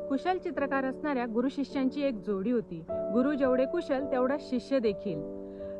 कुशल चित्रकार असणाऱ्या गुरु शिष्यांची एक जोडी होती। गुरु जेवढे कुशल तेवढा शिष्य देखील।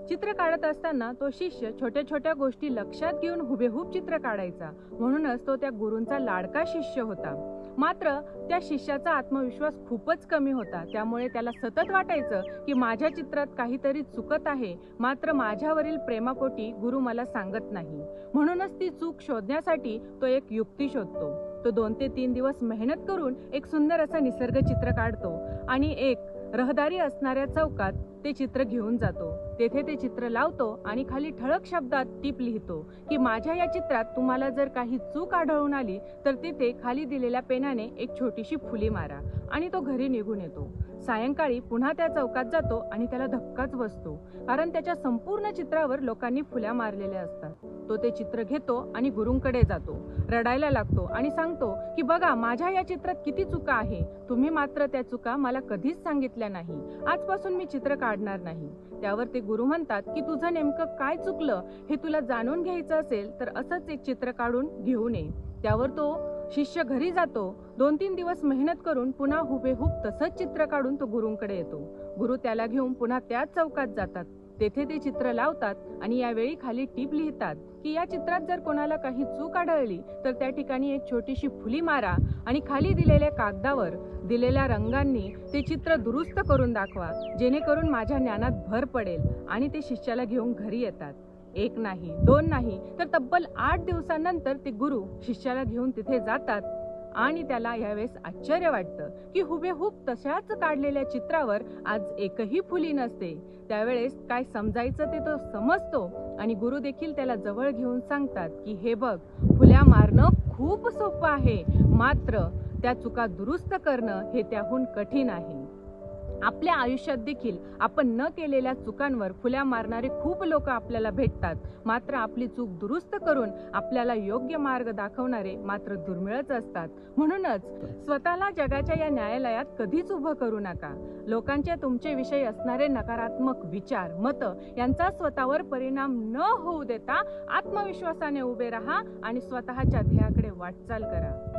चित्र काढत असताना तो शिष्य छोट्या छोट्या गोष्टी लक्षात घेऊन हुबेहूब चित्र काढायचा, म्हणूनच तो त्या गुरूंचा लाडका शिष्य होता। मात्र त्या शिष्याचा आत्मविश्वास खूपच कमी होता, त्यामुळे त्याला सतत वाटायचं की माझ्या चित्रात काहीतरी चुकत आहे, मात्र माझ्यावरील प्रेमापोटी गुरु मला सांगत नाही। म्हणूनच ती चूक शोधण्यासाठी तो एक युक्ती शोधतो। तो 2 ते 3 दिवस मेहनत करून एक सुंदर असं निसर्ग चित्र काढतो आणि एक रहदारी असणाऱ्या चौकात ते चित्र घेऊन जातो। तेथे ते चित्र लावतो आणि खाली ठळक शब्दात टीप लिहितो की माझ्या या चित्रात तुम्हाला जर काही चूक आढळून आली तर तिथे खाली दिलेल्या पेनाने एक छोटीशी फुली मारा, आणि तो घरी निघून येतो। सायंकाळी पुन्हा त्या चौकात जातो आणि त्याला धक्काच बसतो, कारण त्याच्या संपूर्ण चित्रावर लोकांनी फुल्या मारलेल्या असतात। तो ते चित्र घेतो आणि गुरूंकडे जातो, रडायला लागतो आणि सांगतो की बघा माझ्या या चित्रात किती चुका आहे, तुम्ही मात्र त्या चुका मला कधीच सांगितल्या नाही। आजपासून मी चित्र काढणार नाही। त्यावर ते गुरु म्हणतात की तुझं नेमकं काय चुकलं हे तुला जाणून घ्यायचं असेल तर असंच एक चित्र काढून घेऊन ये। त्यावर तो शिष्य घरी जातो। 2-3 दिवस मेहनत करून पुन्हा हुबेहूब तसंच चित्र काढून तो गुरूंकडे येतो। गुरु त्याला घेऊन पुन्हा त्याच चौकात जातात। तेथे ते चित्र लावतात आणि यावेळी खाली टीप लिहितात की या चित्रात जर कोणाला काही चूक आढळली तर त्या ठिकाणी एक छोटीशी फुली मारा आणि खाली दिलेल्या कागदावर दिलेल्या रंगांनी ते चित्र दुरुस्त करून दाखवा, जेणेकरून माझ्या ज्ञानात भर पडेल। आणि ते शिष्याला घेऊन घरी येतात। 1 नाही 2 नाही तर तब्बल 8 दिवसांनंतर ते गुरु शिष्याला घेऊन तिथे जातात आणि त्याला यावेळेस आश्चर्य वाटतं की हुबेहूब तशाच काढलेल्या चित्रावर आज एकही फुली नसते। त्यावेळेस काय समजायचं ते तो समजतो आणि गुरु देखील त्याला जवळ घेऊन सांगतात की हे बघ, फुल्या मारणं खूप सोपं आहे, मात्र त्या चुका दुरुस्त करणं हे त्याहून कठीण आहे। आपल्या आयुष्यात देखील आपण न केलेल्या चुकांवर फुल्या मारणारे खूप लोक आपल्याला भेटतात, मात्र आपली चूक दुरुस्त करून आपल्याला योग्य मार्ग दाखवणारे मात्र दुर्मिळच असतात। म्हणूनच स्वतःला जगाच्या या न्यायालयात कधीच उभं करू नका। लोकांच्या तुमचे विषयी असणारे नकारात्मक विचार, मत यांचा स्वतःवर परिणाम न होऊ देता आत्मविश्वासाने उभे राहा आणि स्वतःच्या ध्येयाकडे वाटचाल करा।